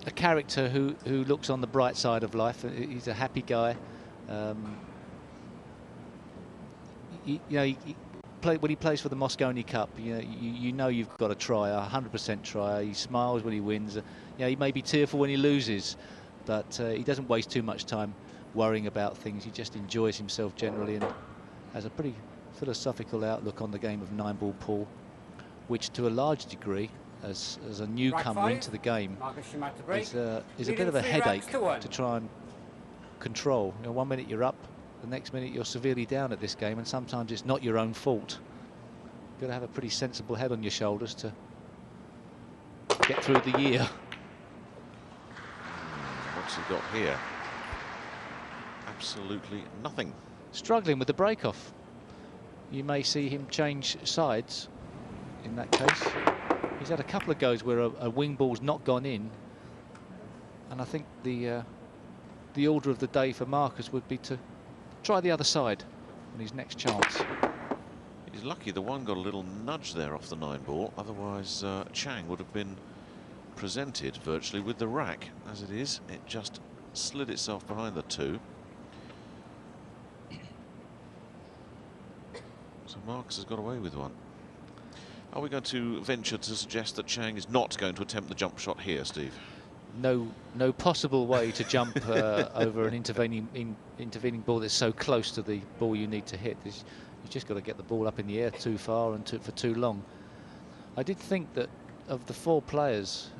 a character who looks on the bright side of life. He's a happy guy. When he plays for the Moscone Cup, you know you've got to try, 100% try. He smiles when he wins. He may be tearful when he loses, but he doesn't waste too much time worrying about things. He just enjoys himself generally and has a pretty philosophical outlook on the game of 9-ball pool, which to a large degree, as a newcomer into the game, is a bit of a headache to try and control. 1 minute you're up, the next minute you're severely down at this game, and sometimes it's not your own fault. You've got to have a pretty sensible head on your shoulders to get through the year. What's he got here? Absolutely nothing. Struggling with the break-off. You may see him change sides in that case. He's had a couple of goes where a wing ball's not gone in, and I think the order of the day for Marcus would be to try the other side on his next chance. He's lucky the one got a little nudge there off the 9-ball, otherwise Chang would have been presented virtually with the rack. As it is, it just slid itself behind the 2. So Marcus has got away with one. Are we going to venture to suggest that Chang is not going to attempt the jump shot here, Steve? No possible way to jump over an intervening ball that's so close to the ball you need to hit. You've just got to get the ball up in the air too far and for too long. I did think that of the 4 players,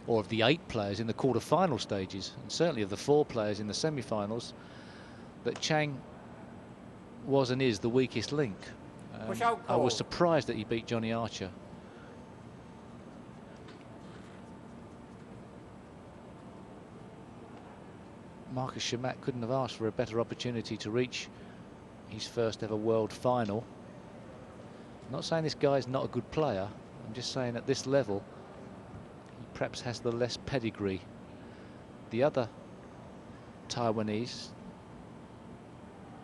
or of the 8 players in the quarter-final stages, and certainly of the 4 players in the semi-finals, that Chang was and is the weakest link. I was surprised that he beat Johnny Archer. Marcus Chamat couldn't have asked for a better opportunity to reach his first ever world final. I'm not saying this guy's not a good player. I'm just saying at this level, he perhaps has the less pedigree. The other Taiwanese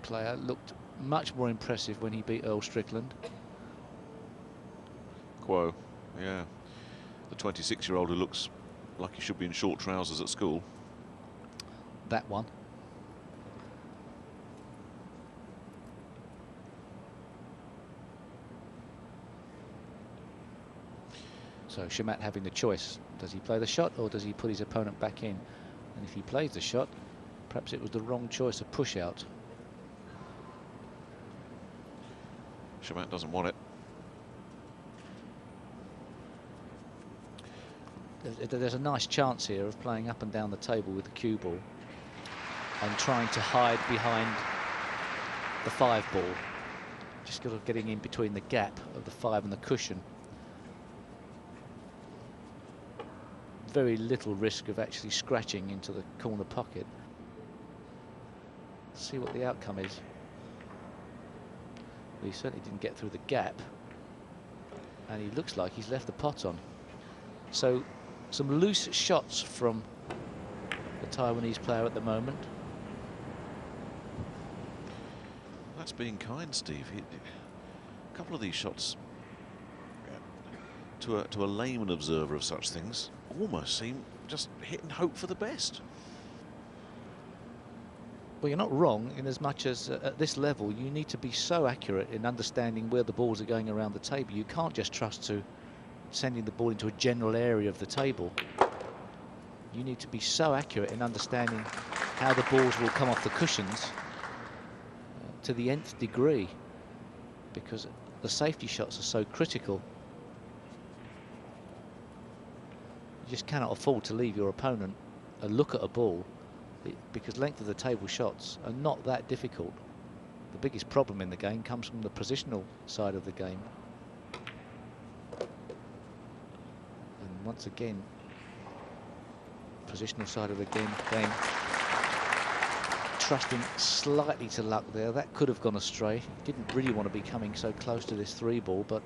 player looked much more impressive when he beat Earl Strickland. Quo, yeah. The 26-year-old who looks like he should be in short trousers at school. That one. So Chamat having the choice. Does he play the shot or does he put his opponent back in? And if he plays the shot, perhaps it was the wrong choice of push out. Chamat doesn't want it. There's a nice chance here of playing up and down the table with the cue ball and trying to hide behind the 5-ball. Just sort of getting in between the gap of the 5 and the cushion. Very little risk of actually scratching into the corner pocket. Let's see what the outcome is. Well, he certainly didn't get through the gap, and he looks like he's left the pot on. So some loose shots from the Taiwanese player at the moment. That's being kind, Steve. A couple of these shots, to a layman observer of such things, almost seem just hit and hope for the best. Well, you're not wrong in as much as at this level you need to be so accurate in understanding where the balls are going around the table. You can't just trust to sending the ball into a general area of the table. You need to be so accurate in understanding how the balls will come off the cushions to the nth degree, because the safety shots are so critical. You just cannot afford to leave your opponent a look at a ball, because length of the table shots are not that difficult. The biggest problem in the game comes from the positional side of the game. And once again, positional side of the game, trusting slightly to luck there. That could have gone astray. Didn't really want to be coming so close to this 3-ball, but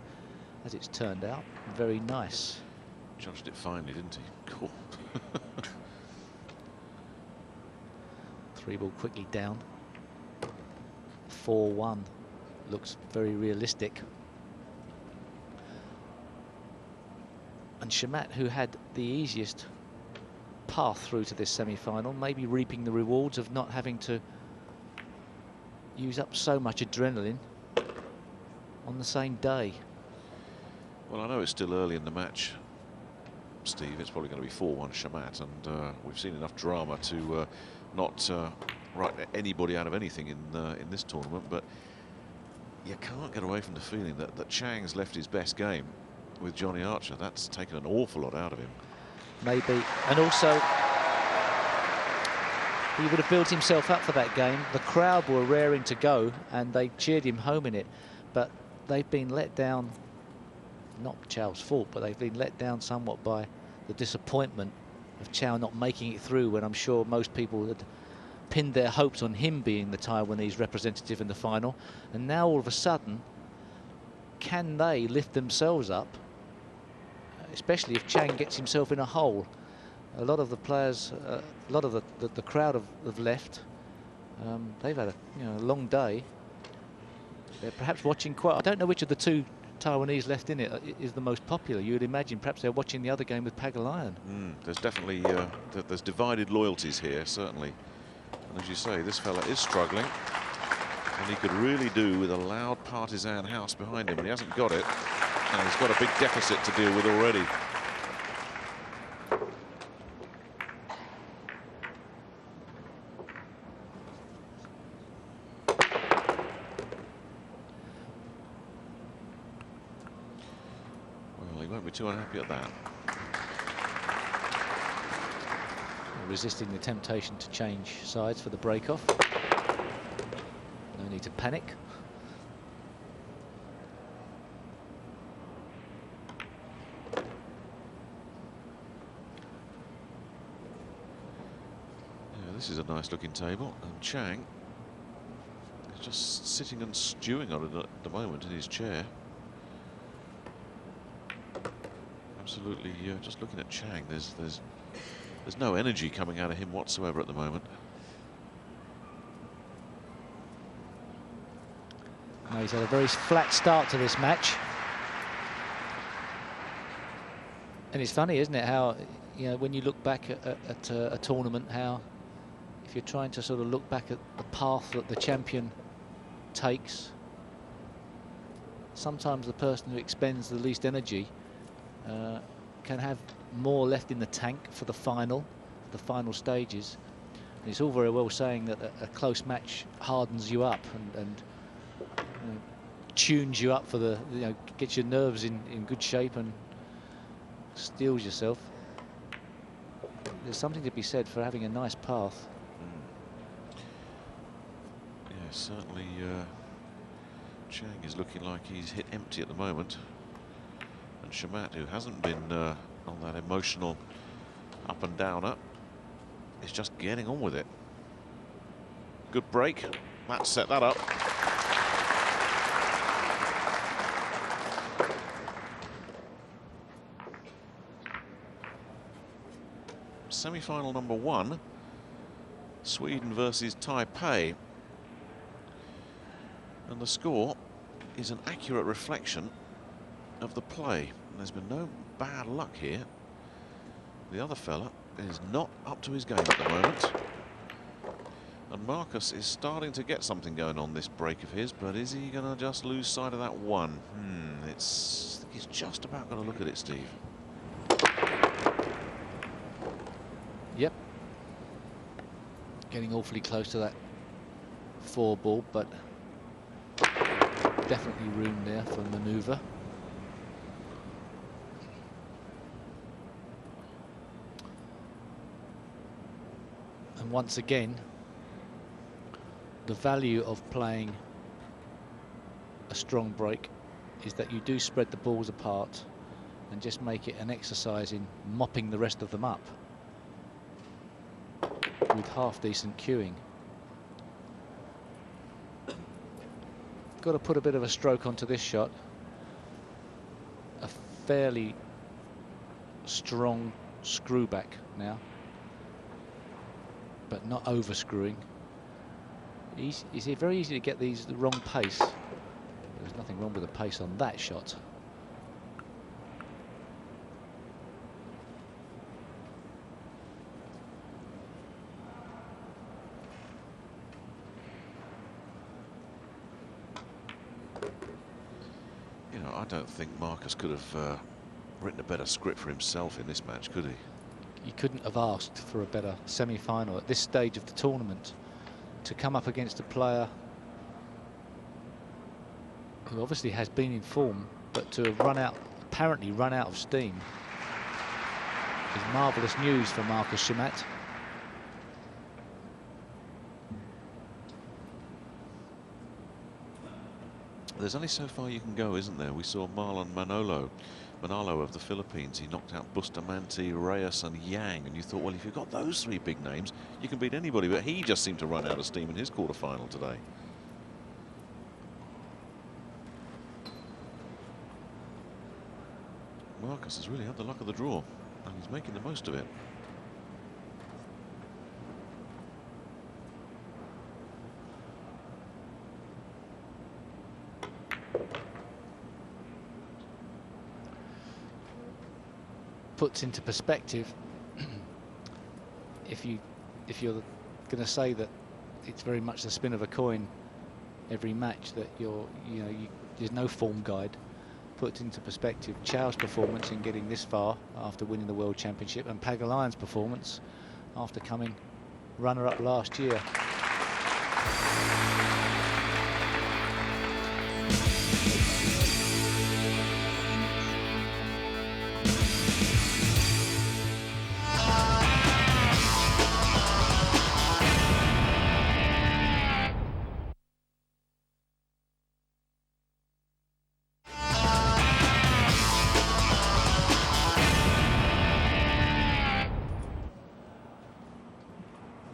as it's turned out, very nice. Judged it finely, didn't he? Cool. 3-ball quickly down. 4-1 looks very realistic. And Chamat, who had the easiest path through to this semi-final, maybe reaping the rewards of not having to use up so much adrenaline on the same day. Well, I know it's still early in the match, Steve. It's probably going to be 4-1 Chamat, and we've seen enough drama to not write anybody out of anything in this tournament. But you can't get away from the feeling that Chang's left his best game with Johnny Archer. That's taken an awful lot out of him. Maybe, and also he would have built himself up for that game. The crowd were raring to go, and they cheered him home in it. But they've been let down. Not Chow's fault, but they've been let down somewhat by the disappointment of Chow not making it through, when I'm sure most people had pinned their hopes on him being the Taiwanese representative in the final. And now all of a sudden, can they lift themselves up, especially if Chang gets himself in a hole? A lot of the players, a lot of the crowd have left. They've had a long day. They're perhaps watching quite. I don't know which of the two Taiwanese left in it is the most popular. You would imagine perhaps they're watching the other game with Pagulayan. There's definitely there's divided loyalties here, certainly. And as you say, this fella is struggling, and he could really do with a loud partisan house behind him, and he hasn't got it. And he's got a big deficit to deal with already. Well, he won't be too unhappy at that. Resisting the temptation to change sides for the break-off. No need to panic. This is a nice looking table, and Chang is just sitting and stewing on it at the moment in his chair. Absolutely, just looking at Chang, there's no energy coming out of him whatsoever at the moment. No, he's had a very flat start to this match. And it's funny, isn't it, how, when you look back at a tournament, how if you're trying to sort of look back at the path that the champion takes, sometimes the person who expends the least energy can have more left in the tank for the final stages. And it's all very well saying that a close match hardens you up and tunes you up for the, gets your nerves in good shape and steels yourself. There's something to be said for having a nice path. Yeah, certainly Chang is looking like he's hit empty at the moment. And Chamat, who hasn't been on that emotional up and downer, is just getting on with it. Good break. Matt set that up. Semi-final number 1, Sweden versus Taipei. And the score is an accurate reflection of the play. And there's been no bad luck here. The other fella is not up to his game at the moment. And Marcus is starting to get something going on this break of his, but is he going to just lose sight of that one? He's just about going to look at it, Steve. Yep. Getting awfully close to that 4 ball, but definitely room there for manoeuvre. And once again, the value of playing a strong break is that you do spread the balls apart and just make it an exercise in mopping the rest of them up with half-decent cueing. Got to put a bit of a stroke onto this shot. A fairly strong screw back now, but not over screwing. It's very easy to get these the wrong pace. There's nothing wrong with the pace on that shot. don't think Marcus could have written a better script for himself in this match, could he? You couldn't have asked for a better semi-final at this stage of the tournament, to come up against a player who obviously has been in form, but to have apparently run out of steam, is marvellous news for Marcus Chamat. There's only so far you can go, isn't there? We saw Marlon Manalo of the Philippines. He knocked out Bustamante, Reyes and Yang, and you thought, well, if you've got those three big names, you can beat anybody, but he just seemed to run out of steam in his quarterfinal today. Marcus has really had the luck of the draw, and he's making the most of it. Puts into perspective, if you're going to say that it's very much the spin of a coin every match, that there's no form guide. Puts into perspective Chow's performance in getting this far after winning the World Championship, and Pagulayan's performance after coming runner-up last year.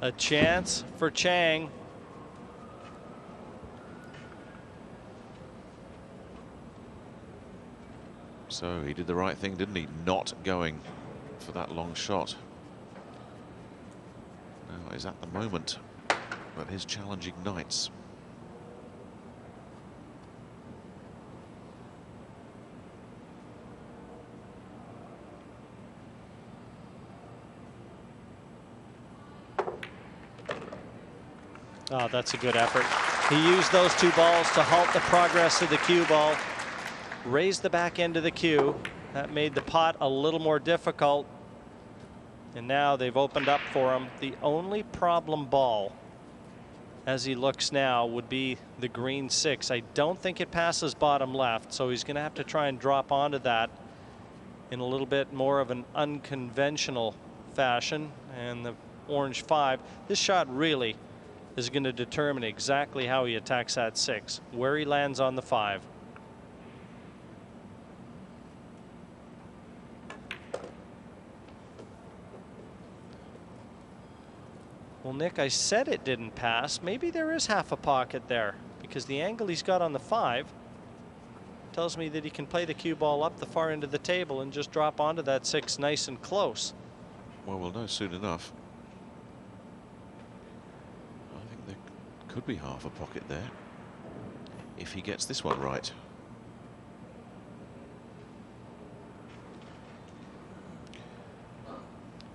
A chance for Chang. So he did the right thing, didn't he? Not going for that long shot. Now is at the moment that his challenge ignites. Oh, that's a good effort. He used those two balls to halt the progress of the cue ball. Raised the back end of the cue. That made the pot a little more difficult. And now they've opened up for him. The only problem ball, as he looks now, would be the green 6. I don't think it passes bottom left, so he's going to have to try and drop onto that in a little bit more of an unconventional fashion. And the orange 5. This shot really is going to determine exactly how he attacks that 6, where he lands on the 5. Well, Nick, I said it didn't pass. Maybe there is half a pocket there, because the angle he's got on the 5 tells me that he can play the cue ball up the far end of the table and just drop onto that 6 nice and close. Well, we'll know soon enough. Could be half a pocket there if he gets this one right.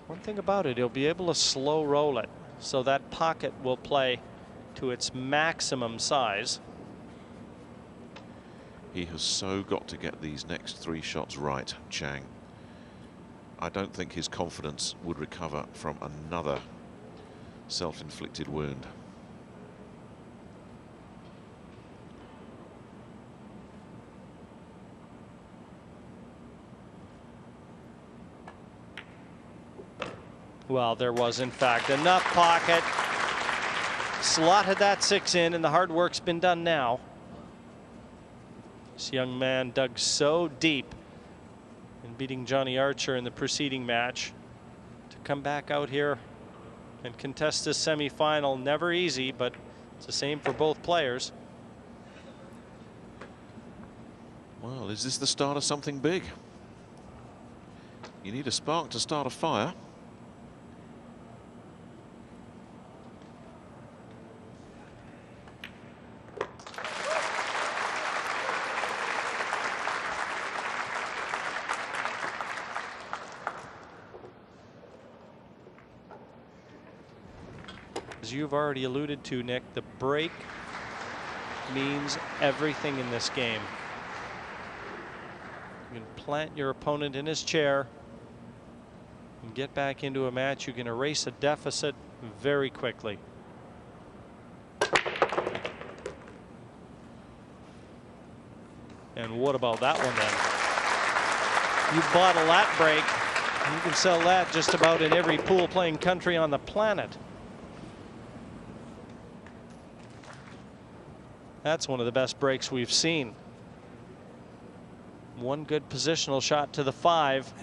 One thing about it, he'll be able to slow roll it, so that pocket will play to its maximum size. He has so got to get these next 3 shots right, Chang. I don't think his confidence would recover from another self-inflicted wound. Well, there was, in fact, enough pocket. Slotted that 6 in, and the hard work's been done now. This young man dug so deep in beating Johnny Archer in the preceding match. To come back out here and contest this semi-final, never easy, but it's the same for both players. Well, is this the start of something big? You need a spark to start a fire. As you've already alluded to, Nick, the break means everything in this game. plant your opponent in his chair and get back into a match. You can erase a deficit very quickly. And what about that one then? You bottle that break, you can sell that just about in every pool playing country on the planet. That's one of the best breaks we've seen. One good positional shot to the 5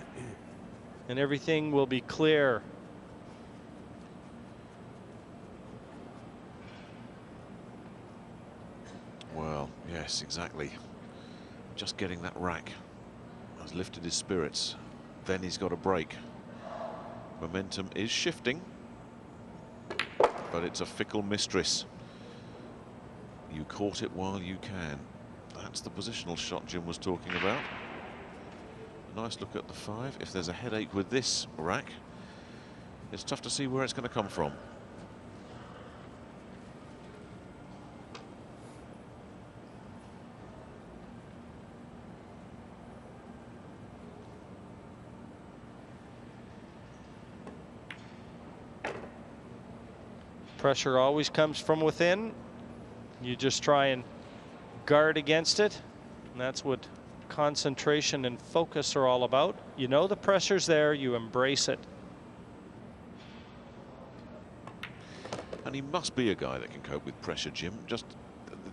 and everything will be clear. Well, yes, exactly. Just getting that rack has lifted his spirits. Then he's got a break. Momentum is shifting, but it's a fickle mistress. You caught it while you can. That's the positional shot Jim was talking about. Nice look at the 5. If there's a headache with this rack, it's tough to see where it's going to come from. Pressure always comes from within. You just try and guard against it. And that's what concentration and focus are all about. You know the pressure's there, you embrace it. And he must be a guy that can cope with pressure, Jim. Just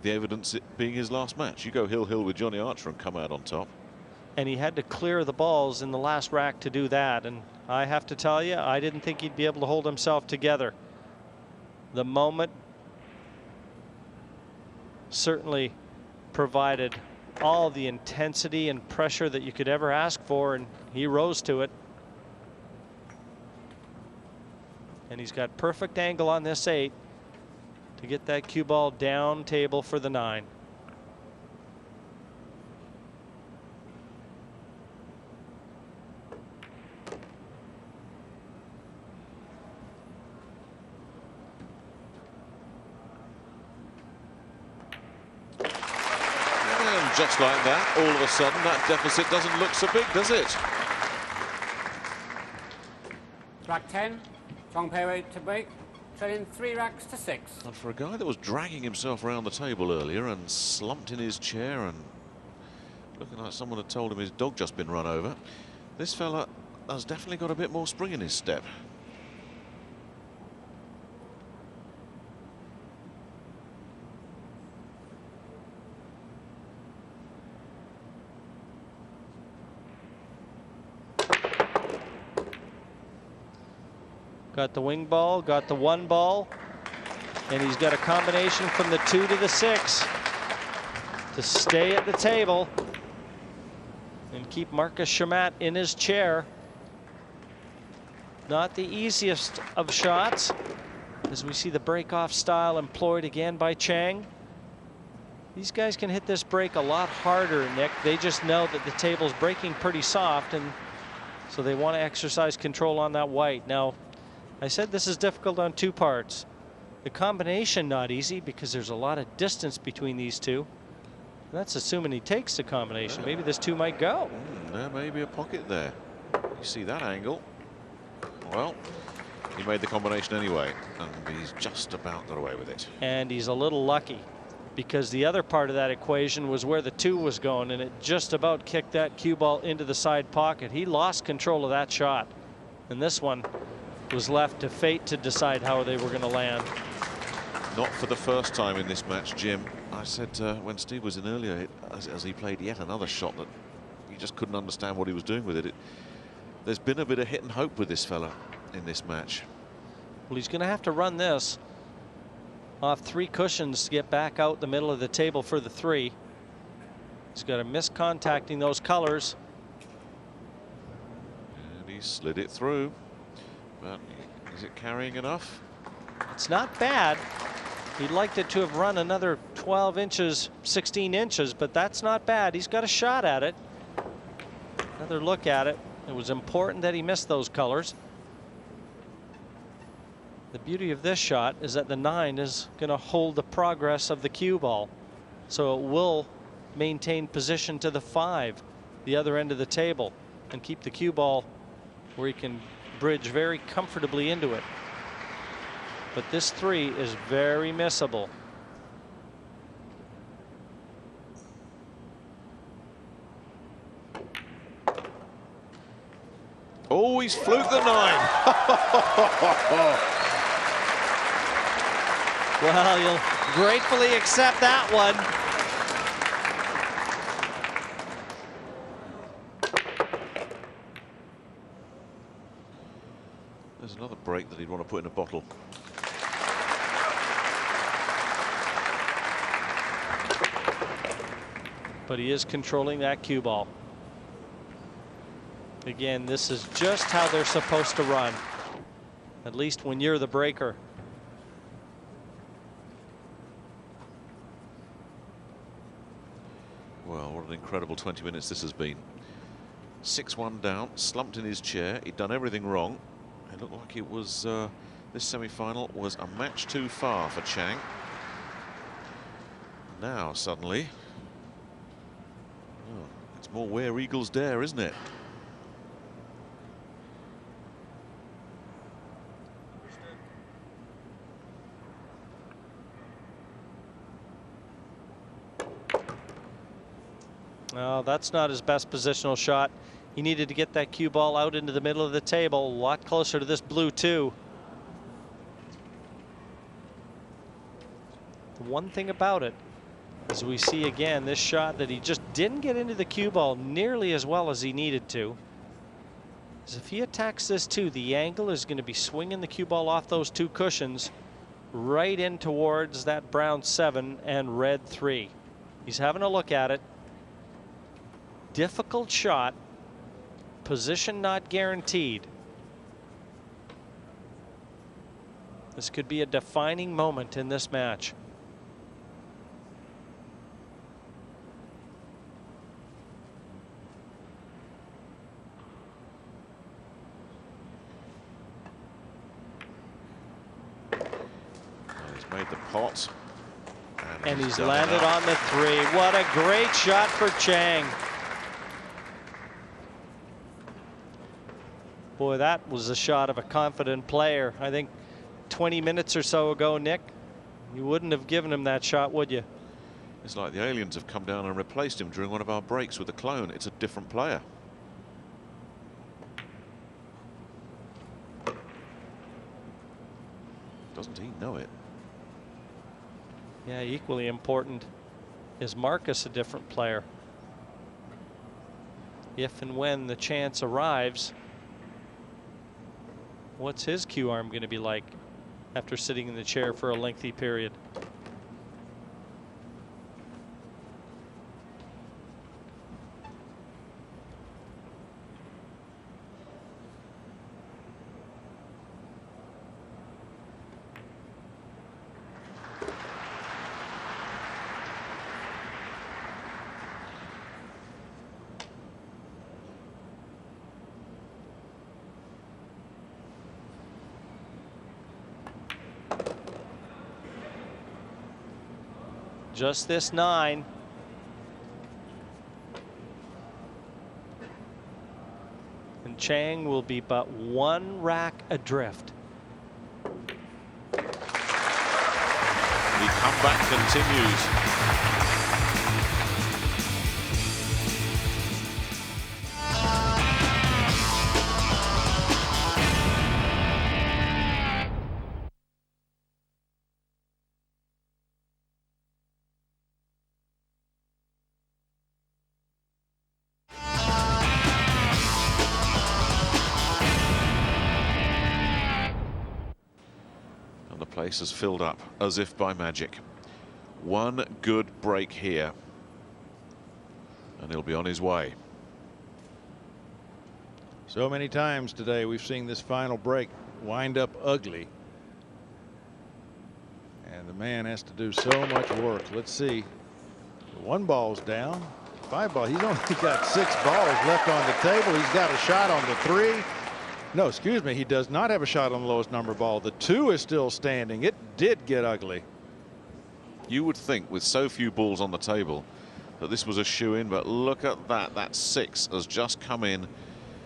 the evidence it being his last match. You go hill with Johnny Archer and come out on top. And he had to clear the balls in the last rack to do that. And I have to tell you, I didn't think he'd be able to hold himself together. The moment certainly provided all the intensity and pressure that you could ever ask for, and he rose to it. And he's got perfect angle on this 8 to get that cue ball down table for the 9. Just like that, all of a sudden, that deficit doesn't look so big, does it? Rack 10, Chang Pei-Wei to break, trailing 3 racks to 6. And for a guy that was dragging himself around the table earlier and slumped in his chair and looking like someone had told him his dog just been run over, this fella has definitely got a bit more spring in his step. Got the wing ball, got the 1 ball, and he's got a combination from the 2 to the 6 to stay at the table and keep Marcus Chamat in his chair. Not the easiest of shots, as we see the break-off style employed again by Chang. These guys can hit this break a lot harder, Nick. They just know that the table's breaking pretty soft, and so they want to exercise control on that white. Now, I said this is difficult on 2 parts. The combination not easy because there's a lot of distance between these two. That's assuming he takes the combination. Maybe this 2 might go. There may be a pocket there. You see that angle? Well, he made the combination anyway, and he's just about got away with it. And he's a little lucky because the other part of that equation was where the 2 was going, and it just about kicked that cue ball into the side pocket. He lost control of that shot, and this one was left to fate to decide how they were going to land. Not for the first time in this match, Jim. I said when Steve was in earlier, as he played yet another shot that you just couldn't understand what he was doing with it. There's been a bit of hit and hope with this fella in this match. Well, he's going to have to run this off 3 cushions to get back out the middle of the table for the 3. He's got to miss contacting those colors. And he slid it through. But is it carrying enough? It's not bad. He'd liked it to have run another 12 inches, 16 inches, but that's not bad. He's got a shot at it. Another look at it. It was important that he missed those colors. The beauty of this shot is that the 9 is going to hold the progress of the cue ball, so it will maintain position to the 5. the other end of the table and keep the cue ball where he can bridge very comfortably into it. But this 3 is very missable. Oh, he's fluked the 9. Well, you'll gratefully accept that one. There's another break that he'd want to put in a bottle. But he is controlling that cue ball. Again, this is just how they're supposed to run, at least when you're the breaker. Well, what an incredible 20 minutes this has been. 6-1 down, slumped in his chair. He'd done everything wrong. It looked like it was this semi-final was a match too far for Chang. Now suddenly, oh, it's more where eagles dare, isn't it? No, that's not his best positional shot. He needed to get that cue ball out into the middle of the table, a lot closer to this blue 2. The one thing about it, as we see again, this shot that he just didn't get into the cue ball nearly as well as he needed to, is if he attacks this 2, the angle is going to be swinging the cue ball off those 2 cushions right in towards that brown 7 and red 3. He's having a look at it. Difficult shot, position not guaranteed. This could be a defining moment in this match. He's made the pot. And he's landed on the 3. What a great shot for Chang. Boy, that was a shot of a confident player. I think 20 minutes or so ago, Nick, you wouldn't have given him that shot, would you? It's like the aliens have come down and replaced him during one of our breaks with a clone. It's a different player. Doesn't he know it? Yeah, equally important. Is Marcus a different player? If and when the chance arrives, what's his cue arm going to be like after sitting in the chair for a lengthy period? Just this 9. And Chang will be but 1 rack adrift. The comeback continues. Place has filled up as if by magic. One good break here and he'll be on his way. So many times today we've seen this final break wind up ugly, and the man has to do so much work. Let's see, 1 ball's down, 5 ball. He's only got 6 balls left on the table. He's got a shot on the 3. No, excuse me, he does not have a shot on the lowest number ball. The 2 is still standing. It did get ugly. You would think with so few balls on the table that this was a shoe-in, but look at that. That 6 has just come in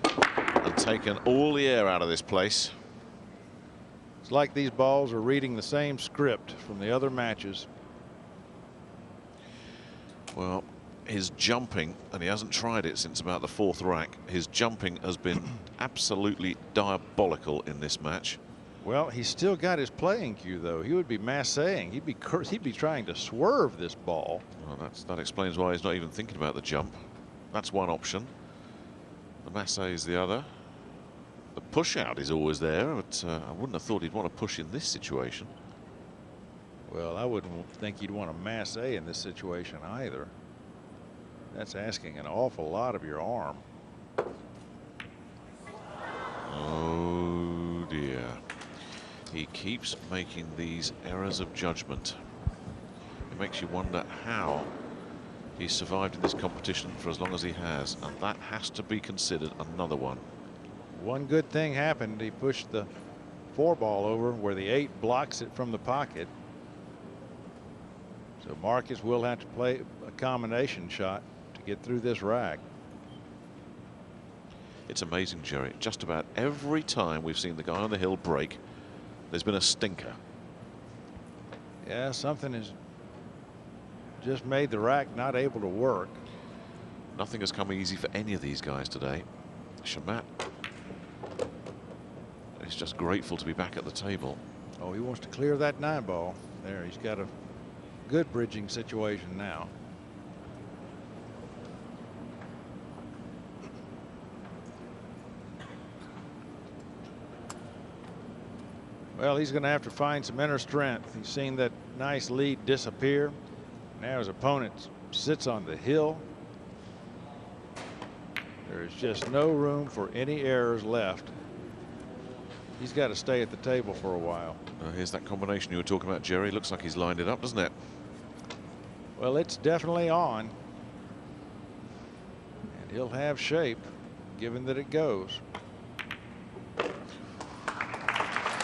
and taken all the air out of this place. It's like these balls are reading the same script from the other matches. Well, his jumping, and he hasn't tried it since about the 4th rack, his jumping has been absolutely diabolical in this match. Well, he's still got his playing cue, though. He would be massaging. He'd be trying to swerve this ball. Well, that explains why he's not even thinking about the jump. That's one option. The masse is the other. The push out is always there, but I wouldn't have thought he'd want to push in this situation. Well, I wouldn't think he'd want to masse in this situation either. That's asking an awful lot of your arm. Oh dear. He keeps making these errors of judgment. It makes you wonder how he survived in this competition for as long as he has, and that has to be considered another one. One good thing happened. He pushed the 4 ball over where the 8 blocks it from the pocket. So Marcus will have to play a combination shot to get through this rack. It's amazing, Jerry. Just about every time we've seen the guy on the hill break, there's been a stinker. Yeah, something has just made the rack not able to work. Nothing has come easy for any of these guys today. Chamat is just grateful to be back at the table. Oh, he wants to clear that 9 ball. There, he's got a good bridging situation now. Well, he's going to have to find some inner strength. He's seen that nice lead disappear. Now his opponent sits on the hill. There's just no room for any errors left. He's got to stay at the table for a while. Here's that combination you were talking about, Jerry. Looks like he's lined it up, doesn't it? Well, it's definitely on. And he'll have shape, given that it goes.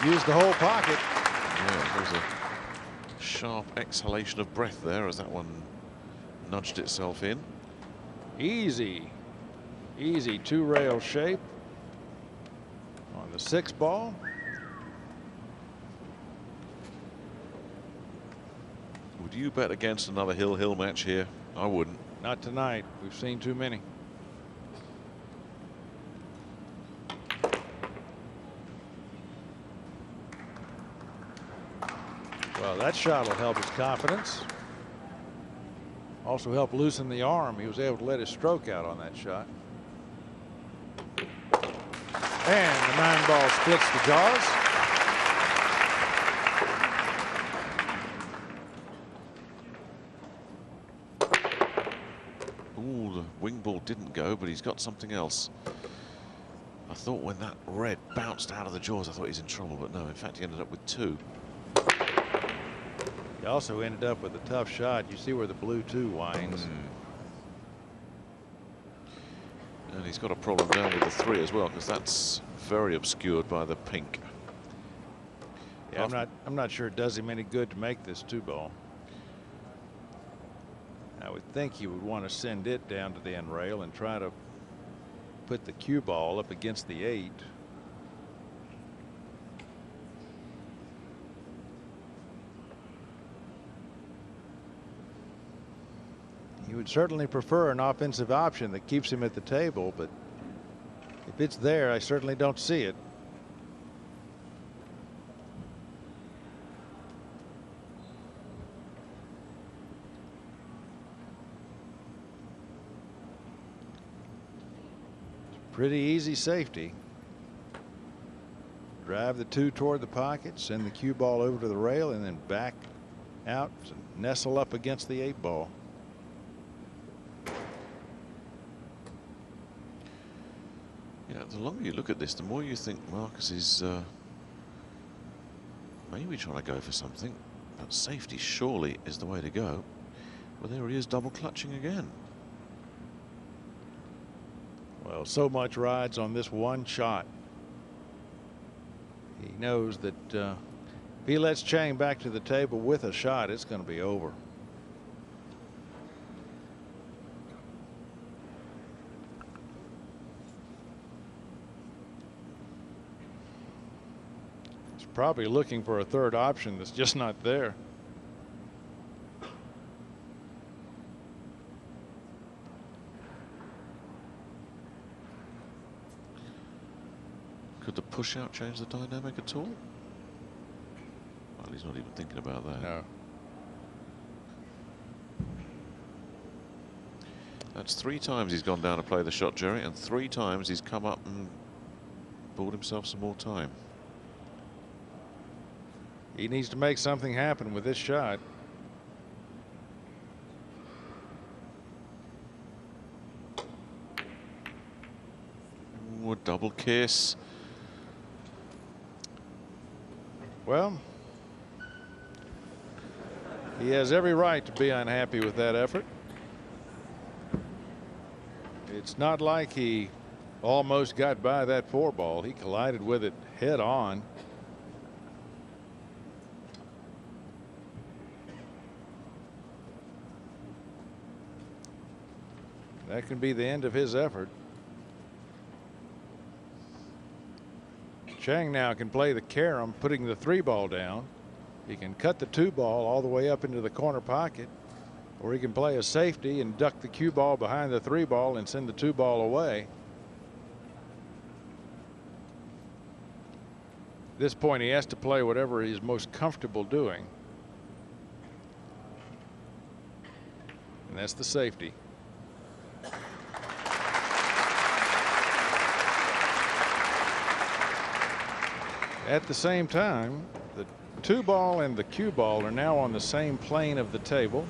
Use the whole pocket. Yeah, there was a sharp exhalation of breath there as that one nudged itself in. Easy 2-rail shape on the 6 ball. Would you bet against another hill match here? I wouldn't. Not tonight. We've seen too many. Well, that shot will help his confidence. Also help loosen the arm. He was able to let his stroke out on that shot. And the 9 ball splits the jaws. Ooh, the wing ball didn't go, but he's got something else. I thought when that red bounced out of the jaws, I thought he was in trouble, but no, in fact, he ended up with 2. He also ended up with a tough shot. You see where the blue 2 winds. And he's got a problem down with the 3 as well, because that's very obscured by the pink. Yeah, I'm not sure it does him any good to make this 2 ball. I would think he would want to send it down to the end rail and try to put the cue ball up against the 8. He would certainly prefer an offensive option that keeps him at the table, but if it's there, I certainly don't see it. Pretty easy safety. Drive the 2 toward the pocket, send the cue ball over to the rail, and then back out, nestle up against the 8 ball. Yeah, the longer you look at this, the more you think Marcus is maybe trying to go for something, but safety surely is the way to go. Well, there he is, double clutching again. Well, so much rides on this one shot. He knows that if he lets Chang back to the table with a shot, it's going to be over. He's probably looking for a third option that's just not there. Could the push out change the dynamic at all? Well, he's not even thinking about that. No. That's 3 times he's gone down to play the shot, Jerry, and 3 times he's come up and bought himself some more time. He needs to make something happen with this shot. Ooh, a double kiss. Well, he has every right to be unhappy with that effort. It's not like he almost got by that 4-ball. He collided with it head on. That can be the end of his effort. Chang now can play the carom, putting the 3-ball down. He can cut the 2-ball all the way up into the corner pocket, or he can play a safety and duck the cue ball behind the 3-ball and send the 2-ball away. At this point, he has to play whatever he's most comfortable doing. And that's the safety. At the same time, the 2-ball and the cue ball are now on the same plane of the table.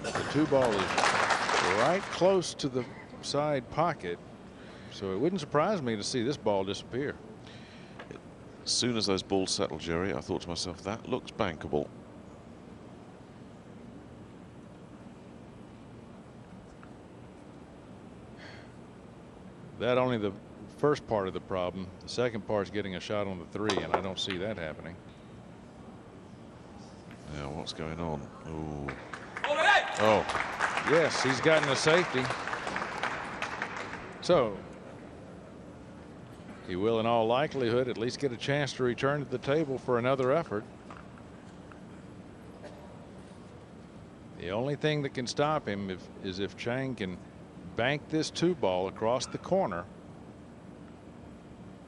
The 2-ball is right close to the side pocket, so it wouldn't surprise me to see this ball disappear. As soon as those balls settled, Jerry, I thought to myself, that looks bankable. That only the first part of the problem. The second part is getting a shot on the 3, and I don't see that happening. Now, what's going on? Ooh. Oh. Yes, he's gotten a safety. So he will, in all likelihood, at least get a chance to return to the table for another effort. The only thing that can stop him is if Chang can bank this 2-ball across the corner,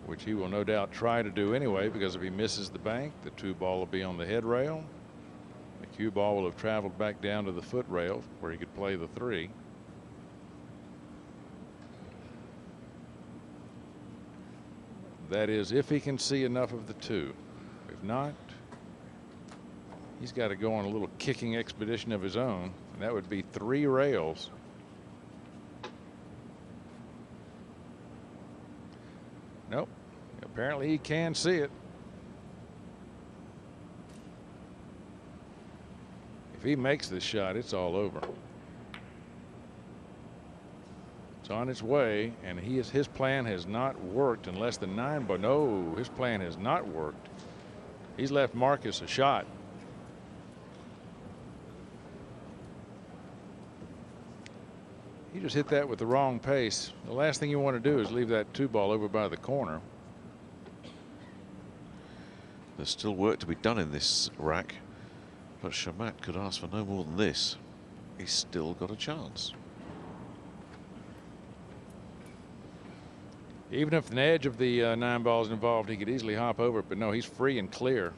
which he will no doubt try to do anyway, because if he misses the bank, the 2-ball will be on the head rail. The cue ball will have traveled back down to the foot rail where he could play the 3. That is, if he can see enough of the 2. If not, he's got to go on a little kicking expedition of his own, and that would be 3 rails. Nope. Apparently he can see it. If he makes this shot, it's all over. It's on its way, and his plan has not worked in less than 9. But no, his plan has not worked. He's left Marcus a shot. He just hit that with the wrong pace. The last thing you want to do is leave that 2-ball over by the corner. There's still work to be done in this rack, but Chamat could ask for no more than this. He's still got a chance. Even if an edge of the 9 balls involved, he could easily hop over it, but no, he's free and clear.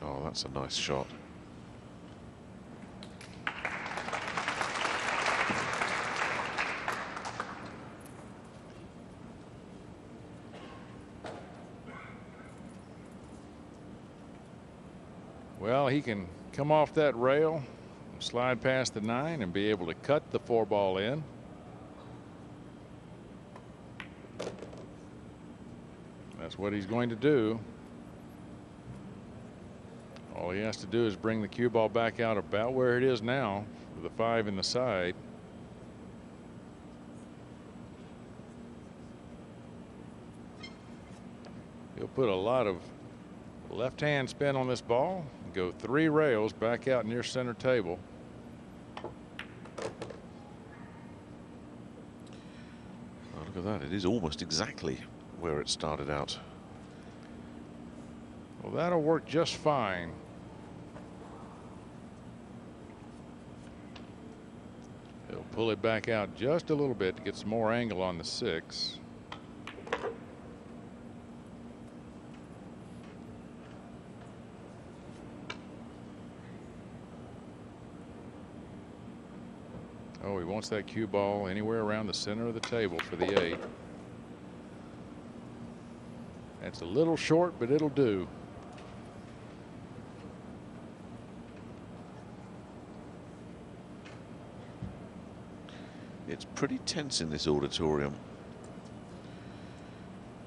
Oh, that's a nice shot. Well, he can come off that rail, slide past the 9, and be able to cut the 4-ball in. That's what he's going to do. All he has to do is bring the cue ball back out about where it is now, with the 5 in the side. He'll put a lot of left-hand spin on this ball and go 3 rails back out near center table. Look at that. It is almost exactly where it started out. Well, that'll work just fine. He'll pull it back out just a little bit to get some more angle on the 6. Oh, he wants that cue ball anywhere around the center of the table for the 8. That's a little short, but it'll do. It's pretty tense in this auditorium.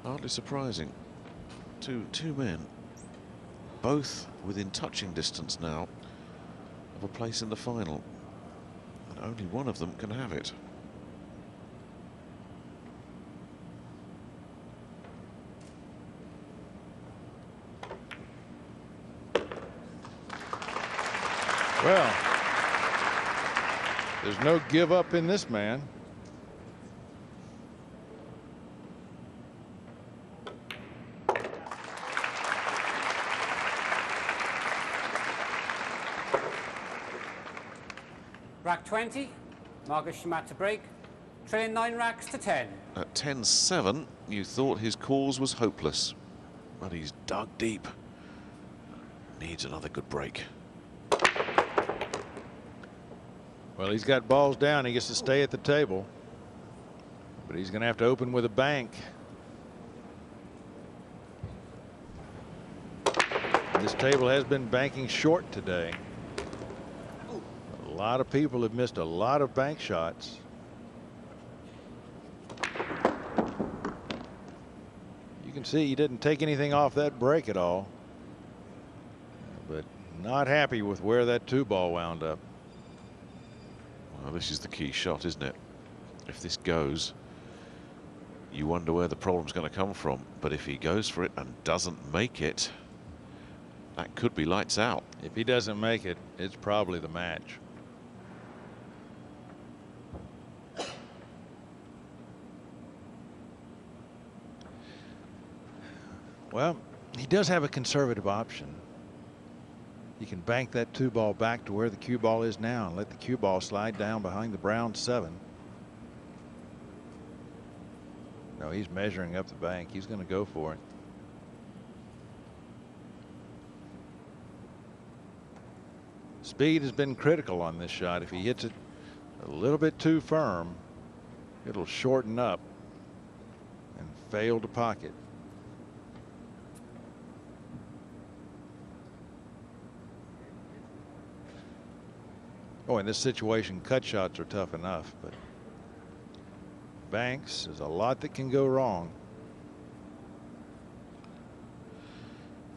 Hardly surprising. Two men, both within touching distance now of a place in the final. And only one of them can have it. Well, there's no give up in this man. Rack 20, Marcus Chamat to break, trailing 9 racks to 10. At 10-7, you thought his cause was hopeless, but he's dug deep. Needs another good break. Well, he's got balls down. He gets to stay at the table, but he's going to have to open with a bank. This table has been banking short today. A lot of people have missed a lot of bank shots. You can see he didn't take anything off that break at all, but not happy with where that 2-ball wound up. Well, this is the key shot, isn't it? If this goes, you wonder where the problem's going to come from. But if he goes for it and doesn't make it, that could be lights out. If he doesn't make it, it's probably the match. Well, he does have a conservative option. He can bank that 2-ball back to where the cue ball is now and let the cue ball slide down behind the brown 7. No, he's measuring up the bank. He's going to go for it. Speed has been critical on this shot. If he hits it a little bit too firm, it'll shorten up and fail to pocket. Oh, in this situation, cut shots are tough enough, but banks, there's a lot that can go wrong.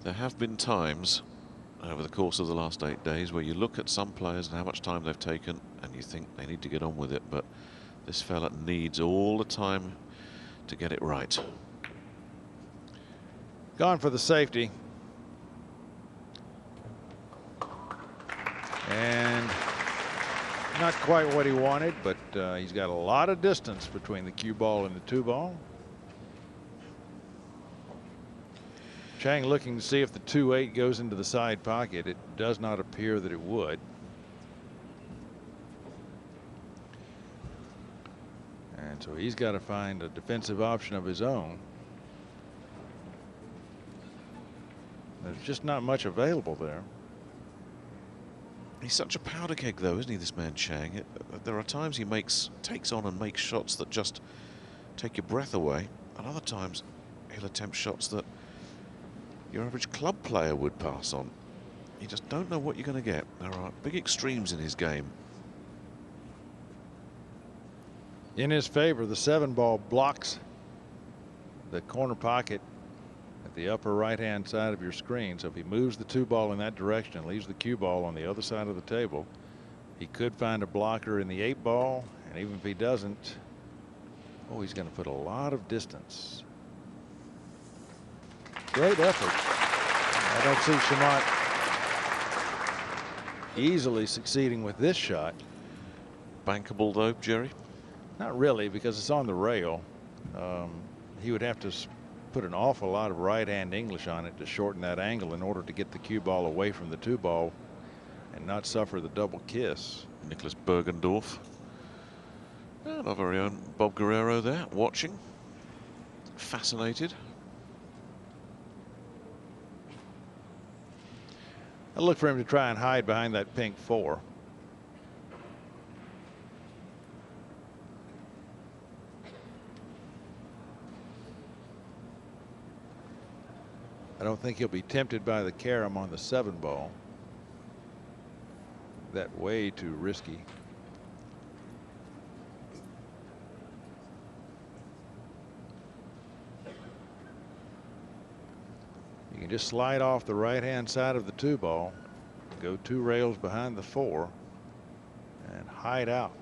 There have been times over the course of the last 8 days where you look at some players and how much time they've taken and you think they need to get on with it, but this fella needs all the time to get it right. Gone for the safety. And not quite what he wanted, but he's got a lot of distance between the cue ball and the 2-ball. Chang looking to see if the 2-8 goes into the side pocket. It does not appear that it would. And so he's got to find a defensive option of his own. There's just not much available there. He's such a powder keg, though, isn't he, this man Chang? There are times he takes on and makes shots that just take your breath away, and other times he'll attempt shots that your average club player would pass on. You just don't know what you're going to get. There are big extremes in his game. In his favor, the 7-ball blocks the corner pocket at the upper right-hand side of your screen. So if he moves the 2-ball in that direction and leaves the cue ball on the other side of the table, he could find a blocker in the 8-ball. And even if he doesn't, oh, he's going to put a lot of distance. Great effort. I don't see Chamat easily succeeding with this shot. Bankable, though, Jerry? Not really, because it's on the rail. He would have to put an awful lot of right-hand English on it to shorten that angle in order to get the cue ball away from the 2-ball and not suffer the double kiss. Nicholas Bergendorf. And our very own Bob Guerrero there, watching. Fascinated. I look for him to try and hide behind that pink 4. I don't think he'll be tempted by the carom on the 7-ball. That way too risky. You can just slide off the right-hand side of the 2-ball, go 2 rails behind the 4, and hide out.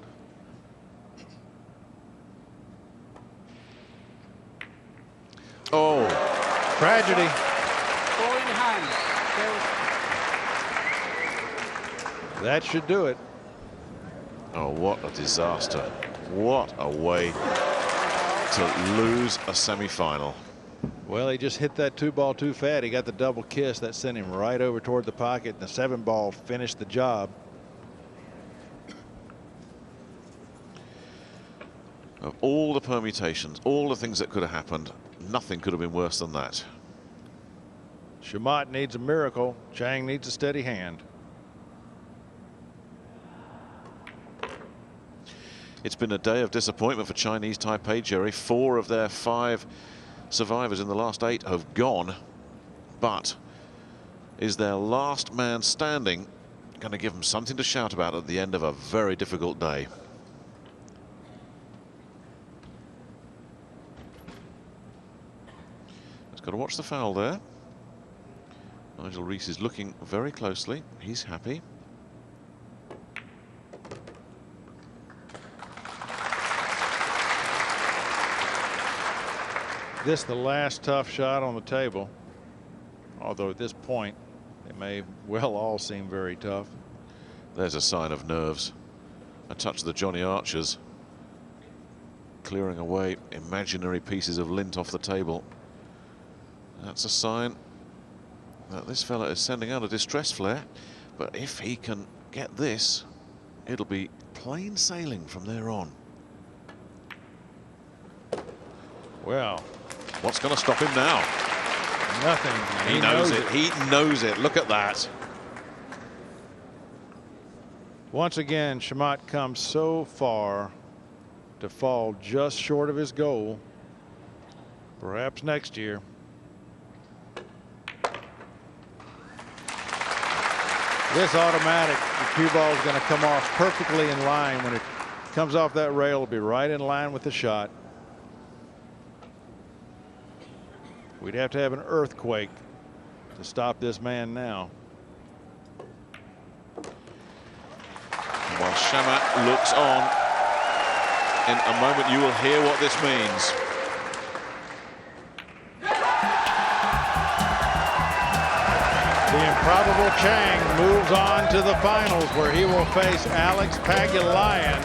Oh, tragedy. 4 in hand. That should do it. oh, what a disaster. What a way to lose a semi-final. Well, he just hit that 2-ball too fat. He got the double kiss that sent him right over toward the pocket, and the 7-ball finished the job. Of all the permutations, all the things that could have happened, nothing could have been worse than that. Chamat needs a miracle. Chang needs a steady hand. It's been a day of disappointment for Chinese Taipei, Jerry. 4 of their 5 survivors in the last 8 have gone. But is their last man standing going to give them something to shout about at the end of a very difficult day? It's got to watch the foul there. Nigel Rees is looking very closely. He's happy. This the last tough shot on the table. Although at this point, they may well all seem very tough. There's a sign of nerves. A touch of the Johnny Archers. Clearing away imaginary pieces of lint off the table. That's a sign that this fella is sending out a distress flare. But if he can get this, it'll be plain sailing from there on. Well, what's going to stop him now? Nothing. He knows it. He knows it. Look at that. Once again, Chamat comes so far to fall just short of his goal. Perhaps next year. This automatic, the cue ball is going to come off perfectly in line. When it comes off that rail, it'll be right in line with the shot. We'd have to have an earthquake to stop this man now. While Chamat looks on, in a moment you will hear what this means. The improbable Chang moves on to the finals, where he will face Alex Pagulayan.